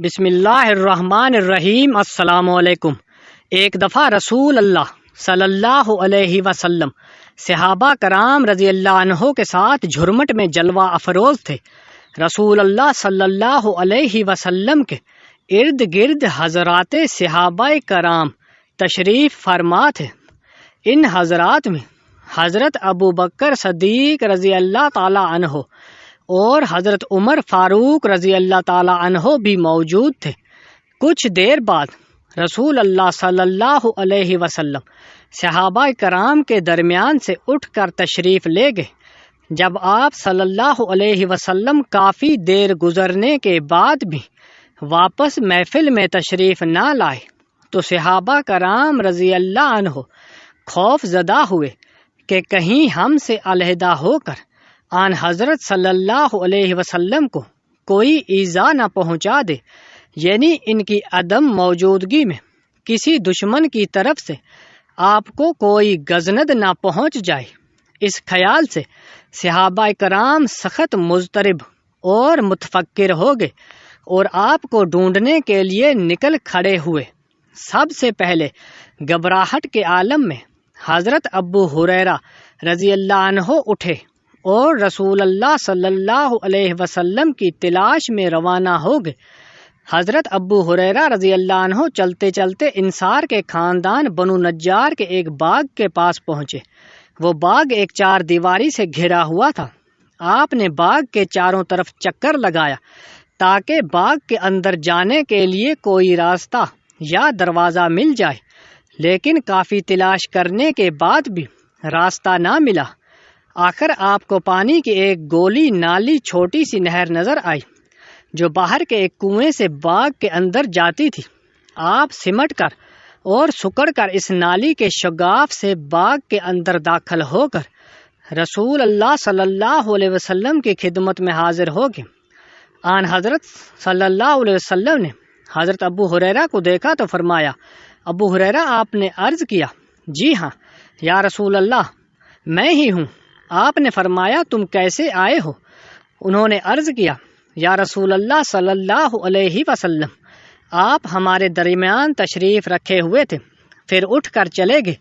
بسم اللہ الرحمن الرحیم۔ السلام علیکم۔ ایک دفعہ رسول اللہ صلی اللہ علیہ وسلم صحابہ کرام رضی اللہ عنہ کے ساتھ جھرمٹ میں جلوہ افروز تھے۔ رسول اللہ صلی اللہ علیہ وسلم کے ارد گرد حضرات صحابہ کرام تشریف فرما تھے۔ ان حضرات میں حضرت ابو بکر صدیق رضی اللہ تعالی عنہ اور حضرت عمر فاروق رضی اللہ تعالی عنہ بھی موجود تھے۔ کچھ دیر بعد رسول اللہ صلی اللہ علیہ وسلم صحابہ کرام کے درمیان سے اٹھ کر تشریف لے گئے۔ جب آپ صلی اللہ علیہ وسلم کافی دیر گزرنے کے بعد بھی واپس محفل میں تشریف نہ لائے تو صحابہ کرام رضی اللہ عنہ خوف زدہ ہوئے کہ کہیں ہم سے علیحدہ ہو کر آن حضرت صلی اللہ علیہ وسلم کو کوئی ایذا نہ پہنچا دے، یعنی ان کی عدم موجودگی میں کسی دشمن کی طرف سے آپ کو کوئی گزند نہ پہنچ جائے۔ اس خیال سے صحابہ کرام سخت مضطرب اور متفکر ہو گئے اور آپ کو ڈھونڈنے کے لیے نکل کھڑے ہوئے۔ سب سے پہلے گھبراہٹ کے عالم میں حضرت ابو ہریرہ رضی اللہ عنہ اٹھے اور رسول اللہ صلی اللہ علیہ وسلم کی تلاش میں روانہ ہو گئے۔ حضرت ابو ہریرہ رضی اللہ عنہ چلتے چلتے انصار کے خاندان بنو نجار کے ایک باغ کے پاس پہنچے۔ وہ باغ ایک چار دیواری سے گھرا ہوا تھا۔ آپ نے باغ کے چاروں طرف چکر لگایا تاکہ باغ کے اندر جانے کے لیے کوئی راستہ یا دروازہ مل جائے، لیکن کافی تلاش کرنے کے بعد بھی راستہ نہ ملا۔ آخر آپ کو پانی کی ایک گولی نالی چھوٹی سی نہر نظر آئی جو باہر کے ایک کنویں سے باغ کے اندر جاتی تھی۔ آپ سمٹ کر اور سکڑ کر اس نالی کے شگاف سے باغ کے اندر داخل ہو کر رسول اللہ صلی اللہ علیہ وسلم کی خدمت میں حاضر ہو گئے۔ آن حضرت صلی اللہ علیہ وسلم نے حضرت ابو ہریرہ کو دیکھا تو فرمایا، ابو ہریرہ، آپ نے عرض کیا، جی ہاں یا رسول اللہ، میں ہی ہوں۔ آپ نے فرمایا، تم کیسے آئے ہو؟ انہوں نے عرض کیا، یا رسول اللہ صلی اللہ علیہ وسلم، آپ ہمارے درمیان تشریف رکھے ہوئے تھے، پھر اٹھ کر چلے گئے،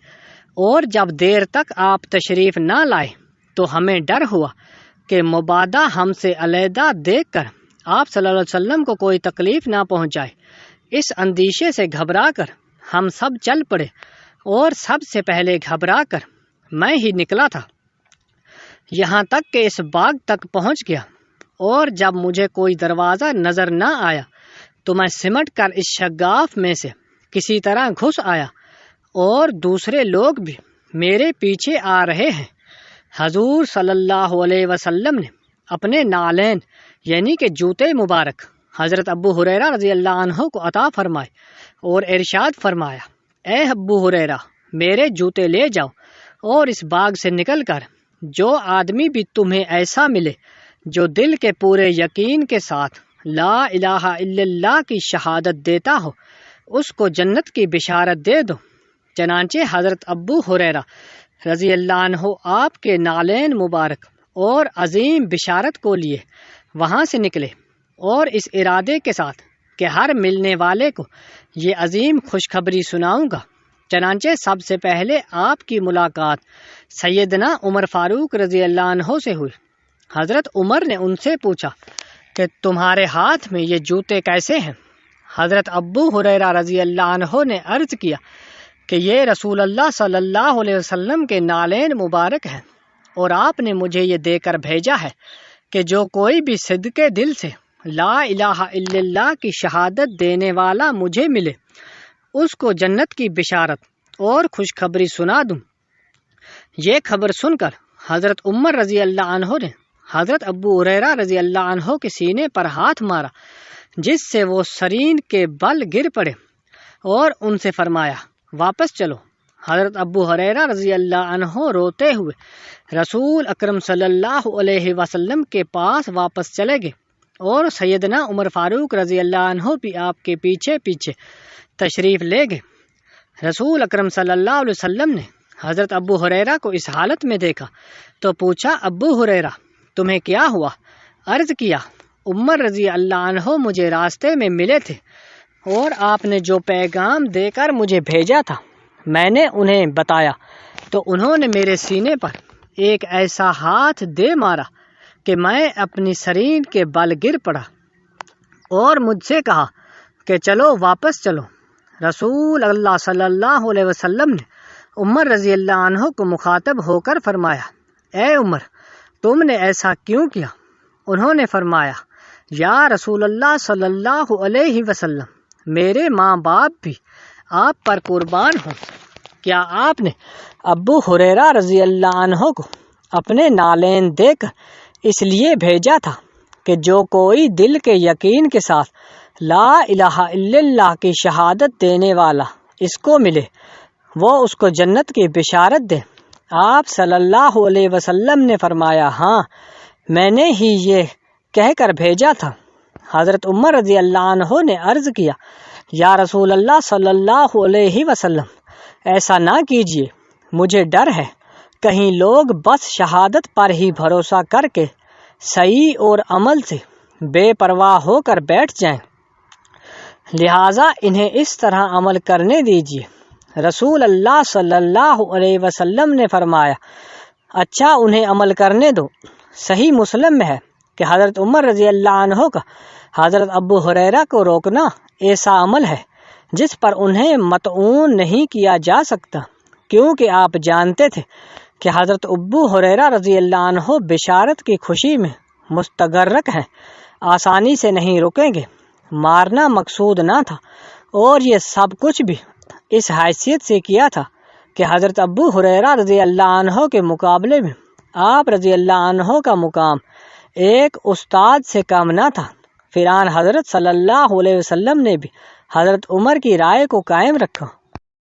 اور جب دیر تک آپ تشریف نہ لائے تو ہمیں ڈر ہوا کہ مبادا ہم سے علیحدہ دیکھ کر آپ صلی اللہ علیہ وسلم کو کوئی تکلیف نہ پہنچائے۔ اس اندیشے سے گھبرا کر ہم سب چل پڑے، اور سب سے پہلے گھبرا کر میں ہی نکلا تھا، یہاں تک کہ اس باغ تک پہنچ گیا، اور جب مجھے کوئی دروازہ نظر نہ آیا تو میں سمٹ کر اس شگاف میں سے کسی طرح گھس آیا، اور دوسرے لوگ بھی میرے پیچھے آ رہے ہیں۔ حضور صلی اللہ علیہ وسلم نے اپنے نالین یعنی کہ جوتے مبارک حضرت ابو ہریرہ رضی اللہ عنہ کو عطا فرمائے اور ارشاد فرمایا، اے ابو ہریرہ، میرے جوتے لے جاؤ، اور اس باغ سے نکل کر جو آدمی بھی تمہیں ایسا ملے جو دل کے پورے یقین کے ساتھ لا الہ الا اللہ کی شہادت دیتا ہو، اس کو جنت کی بشارت دے دو۔ چنانچہ حضرت ابو ہریرہ رضی اللہ عنہ آپ کے نالین مبارک اور عظیم بشارت کو لیے وہاں سے نکلے، اور اس ارادے کے ساتھ کہ ہر ملنے والے کو یہ عظیم خوشخبری سناؤں گا۔ چنانچہ سب سے پہلے آپ کی ملاقات سیدنا عمر فاروق رضی اللہ عنہ سے ہوئی۔ حضرت عمر نے ان سے پوچھا کہ تمہارے ہاتھ میں یہ جوتے کیسے ہیں؟ حضرت ابو ہریرہ رضی اللہ عنہ نے عرض کیا کہ یہ رسول اللہ صلی اللہ علیہ وسلم کے نالین مبارک ہیں، اور آپ نے مجھے یہ دے کر بھیجا ہے کہ جو کوئی بھی صدقے دل سے لا الہ الا اللہ کی شہادت دینے والا مجھے ملے، اس کو جنت کی بشارت اور خوشخبری سنا دوں۔ یہ خبر سن کر حضرت عمر رضی اللہ عنہ نے حضرت ابو ہریرہ رضی اللہ عنہ کے سینے پر ہاتھ مارا، جس سے وہ سرین کے بل گر پڑے، اور ان سے فرمایا، واپس چلو۔ حضرت ابو ہریرہ رضی اللہ عنہ روتے ہوئے رسول اکرم صلی اللہ علیہ وسلم کے پاس واپس چلے گئے، اور سیدنا عمر فاروق رضی اللہ عنہ بھی آپ کے پیچھے پیچھے تشریف لے گئے۔ رسول اکرم صلی اللہ علیہ وسلم نے حضرت ابو ہریرہ کو اس حالت میں دیکھا تو پوچھا، ابو ہریرہ، تمہیں کیا ہوا؟ عرض کیا، عمر رضی اللہ عنہ مجھے راستے میں ملے تھے اور آپ نے جو پیغام دے کر مجھے بھیجا تھا میں نے انہیں بتایا تو انہوں نے میرے سینے پر ایک ایسا ہاتھ دے مارا کہ میں اپنی سرین کے بل گر پڑا اور مجھ سے کہا کہ چلو واپس چلو۔ رسول اللہ صلی اللہ علیہ وسلم نے عمر رضی اللہ عنہ کو مخاطب ہو کر فرمایا، اے عمر، تم نے ایسا کیوں کیا؟ انہوں نے فرمایا، یا رسول اللہ صلی اللہ علیہ وسلم، میرے ماں باپ بھی آپ پر قربان ہوں۔ کیا آپ نے ابو ہریرہ رضی اللہ عنہ کو اپنے نالین دے کر اس لیے بھیجا تھا کہ جو کوئی دل کے یقین کے ساتھ لا الہ الا اللہ کی شہادت دینے والا اس کو ملے وہ اس کو جنت کی بشارت دے؟ آپ صلی اللہ علیہ وسلم نے فرمایا، ہاں، میں نے ہی یہ کہہ کر بھیجا تھا۔ حضرت عمر رضی اللہ عنہ نے عرض کیا، یا رسول اللہ صلی اللہ علیہ وسلم، ایسا نہ کیجیے، مجھے ڈر ہے کہیں لوگ بس شہادت پر ہی بھروسہ کر کے صحیح اور عمل سے بے پرواہ ہو کر بیٹھ جائیں، لہٰذا انہیں اس طرح عمل کرنے دیجیے۔ رسول اللہ صلی اللہ علیہ وسلم نے فرمایا، اچھا انہیں عمل کرنے دو۔ صحیح مسلم میں ہے کہ حضرت عمر رضی اللہ عنہ کا حضرت ابو ہریرہ کو روکنا ایسا عمل ہے جس پر انہیں مطعون نہیں کیا جا سکتا، کیونکہ آپ جانتے تھے کہ حضرت ابو ہریرہ رضی اللہ عنہ بشارت کی خوشی میں مستغرق ہیں، آسانی سے نہیں رکیں گے۔ مارنا مقصود نہ تھا، اور یہ سب کچھ بھی اس حیثیت سے کیا تھا کہ حضرت ابو ہریرہ رضی اللہ عنہ کے مقابلے میں آپ رضی اللہ عنہ کا مقام ایک استاد سے کم نہ تھا۔ پھر آن حضرت صلی اللہ علیہ وسلم نے بھی حضرت عمر کی رائے کو قائم رکھا